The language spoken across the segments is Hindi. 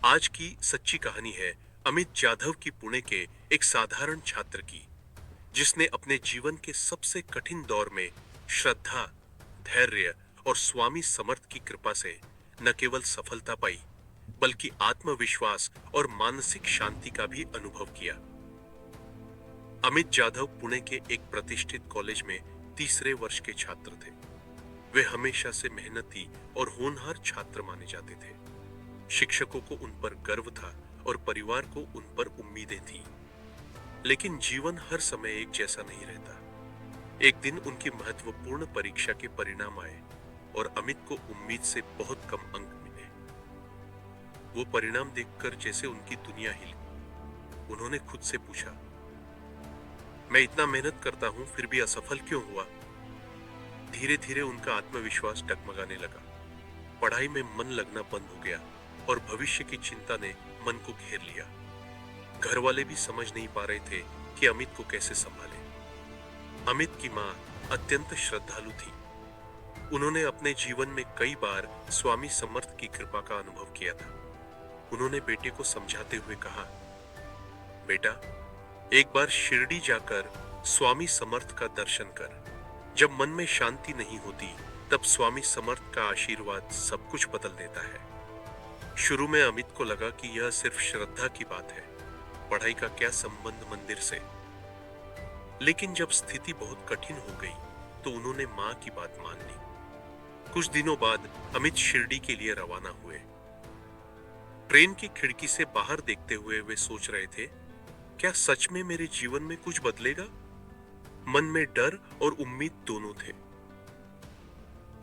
आज की सच्ची कहानी है अमित जाधव की, पुणे के एक साधारण छात्र की, जिसने अपने जीवन के सबसे कठिन दौर में श्रद्धा, धैर्य और स्वामी समर्थ की कृपा से न केवल सफलता पाई, बल्कि आत्मविश्वास और मानसिक शांति का भी अनुभव किया। अमित जाधव पुणे के एक प्रतिष्ठित कॉलेज में तीसरे वर्ष के छात्र थे। वे हमेशा से मेहनती और होनहार छात्र माने जाते थे। शिक्षकों को उन पर गर्व था और परिवार को उन पर उम्मीदें थी। लेकिन जीवन हर समय एक जैसा नहीं रहता। एक दिन उनकी महत्वपूर्ण परीक्षा के परिणाम आए और अमित को उम्मीद से बहुत कम अंक मिले। वो परिणाम देखकर जैसे उनकी दुनिया हिल गई। उन्होंने खुद से पूछा, मैं इतना मेहनत करता हूं फिर भी असफल क्यों हुआ? धीरे धीरे उनका आत्मविश्वास डगमगाने लगा। पढ़ाई में मन लगना बंद हो गया और भविष्य की चिंता ने मन को घेर लिया। घर वाले भी समझ नहीं पा रहे थे कि अमित को कैसे संभाले। अमित की मां अत्यंत श्रद्धालु थी। उन्होंने अपने जीवन में कई बार स्वामी समर्थ की कृपा का अनुभव किया था। उन्होंने बेटे को समझाते हुए कहा, बेटा, एक बार शिरडी जाकर स्वामी समर्थ का दर्शन कर। जब मन में शांति नहीं होती, तब स्वामी समर्थ का आशीर्वाद सब कुछ बदल देता है। शुरू में अमित को लगा कि यह सिर्फ श्रद्धा की बात है, पढ़ाई का क्या संबंध मंदिर से। लेकिन जब स्थिति बहुत कठिन हो गई, तो उन्होंने मां की बात मान ली। कुछ दिनों बाद अमित शिरडी के लिए रवाना हुए। ट्रेन की खिड़की से बाहर देखते हुए वे सोच रहे थे, क्या सच में मेरे जीवन में कुछ बदलेगा? मन में डर और उम्मीद दोनों थे।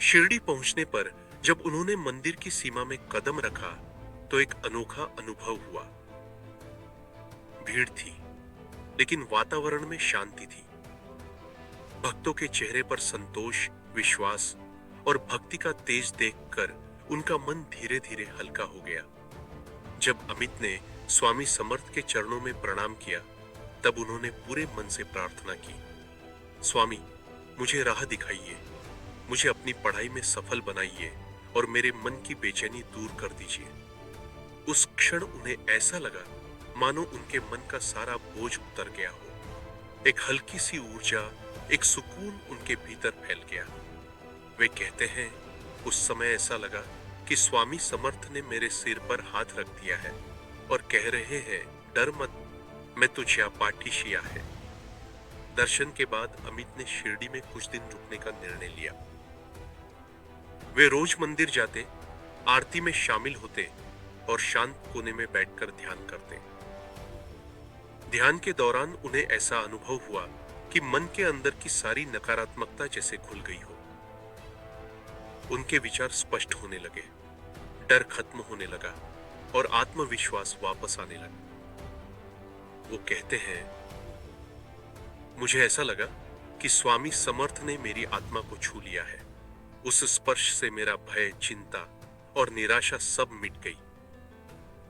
शिरडी पहुंचने पर जब उन्होंने मंदिर की सीमा में कदम रखा, तो एक अनोखा अनुभव हुआ। भीड़ थी, लेकिन वातावरण में शांति थी। भक्तों के चेहरे पर संतोष, विश्वास और भक्ति का तेज देखकर उनका मन धीरे धीरे हल्का हो गया। जब अमित ने स्वामी समर्थ के चरणों में प्रणाम किया, तब उन्होंने पूरे मन से प्रार्थना की, स्वामी, मुझे राह दिखाइए, मुझे अपनी पढ़ाई में सफल बनाइए और मेरे मन की बेचैनी दूर कर दीजिए। उस क्षण उन्हें ऐसा लगा मानो उनके मन का सारा बोझ उतर गया हो। एक हल्की सी ऊर्जा, एक सुकून उनके भीतर फैल गया। वे कहते हैं, उस समय ऐसा लगा कि स्वामी समर्थ ने मेरे सिर पर हाथ रख दिया है और कह रहे हैं, डर मत, मैं तुझे पाठीशी है। दर्शन के बाद अमित ने शिरडी में कुछ दिन रुकने का निर्णय लिया। वे रोज मंदिर जाते, आरती में शामिल होते और शांत कोने में बैठकर ध्यान करते। ध्यान के दौरान उन्हें ऐसा अनुभव हुआ कि मन के अंदर की सारी नकारात्मकता जैसे घुल गई हो। उनके विचार स्पष्ट होने लगे, डर खत्म होने लगा और आत्मविश्वास वापस आने लगा। वो कहते हैं, मुझे ऐसा लगा कि स्वामी समर्थ ने मेरी आत्मा को छू लिया है। उस स्पर्श से मेरा भय, चिंता और निराशा सब मिट गई।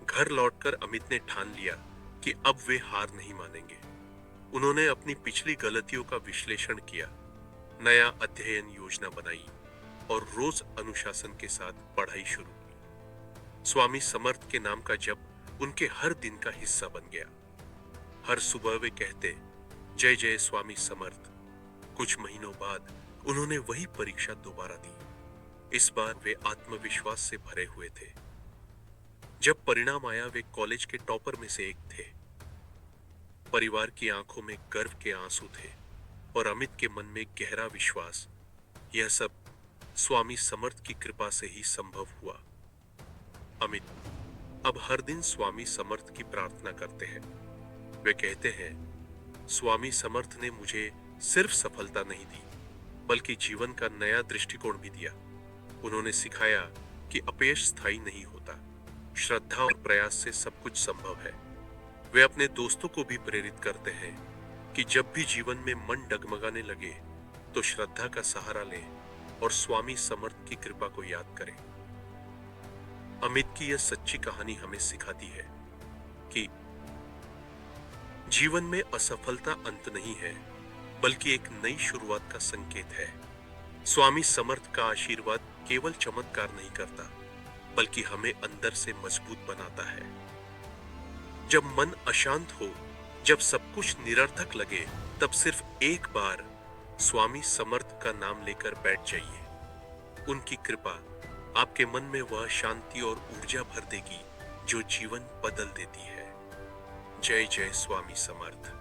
घर लौटकर अमित ने ठान लिया कि अब वे हार नहीं मानेंगे। उन्होंने अपनी पिछली गलतियों का विश्लेषण किया, नया अध्ययन योजना बनाई और रोज अनुशासन के साथ पढ़ाई शुरू की। स्वामी समर्थ के नाम का जप उनके हर दिन का हिस्सा बन गया। हर सुबह वे कहते, जय जय स्वामी समर्थ। कुछ महीनों बाद उन्होंने वही परीक्षा दोबारा दी। इस बार वे आत्मविश्वास से भरे हुए थे। जब परिणाम आया, वे कॉलेज के टॉपर में से एक थे। परिवार की आंखों में गर्व के आंसू थे और अमित के मन में गहरा विश्वास, यह सब स्वामी समर्थ की कृपा से ही संभव हुआ। अमित अब हर दिन स्वामी समर्थ की प्रार्थना करते हैं। वे कहते हैं, स्वामी समर्थ ने मुझे सिर्फ सफलता नहीं दी, बल्कि जीवन का नया दृष्टिकोण भी दिया। उन्होंने सिखाया कि अपयश स्थायी नहीं होता, श्रद्धा और प्रयास से सब कुछ संभव है। वे अपने दोस्तों को भी प्रेरित करते हैं कि जब भी जीवन में मन डगमगाने लगे, तो श्रद्धा का सहारा लें और स्वामी समर्थ की कृपा को याद करें। अमित की यह सच्ची कहानी हमें सिखाती है कि जीवन में असफलता अंत नहीं है, बल्कि एक नई शुरुआत का संकेत है। स्वामी समर्थ का आशीर्वाद केवल चमत्कार नहीं करता, बल्कि हमें अंदर से मजबूत बनाता है। जब मन अशांत हो, जब सब कुछ निरर्थक लगे, तब सिर्फ एक बार स्वामी समर्थ का नाम लेकर बैठ जाइए। उनकी कृपा आपके मन में वह शांति और ऊर्जा भर देगी जो जीवन बदल देती है। जय जय स्वामी समर्थ।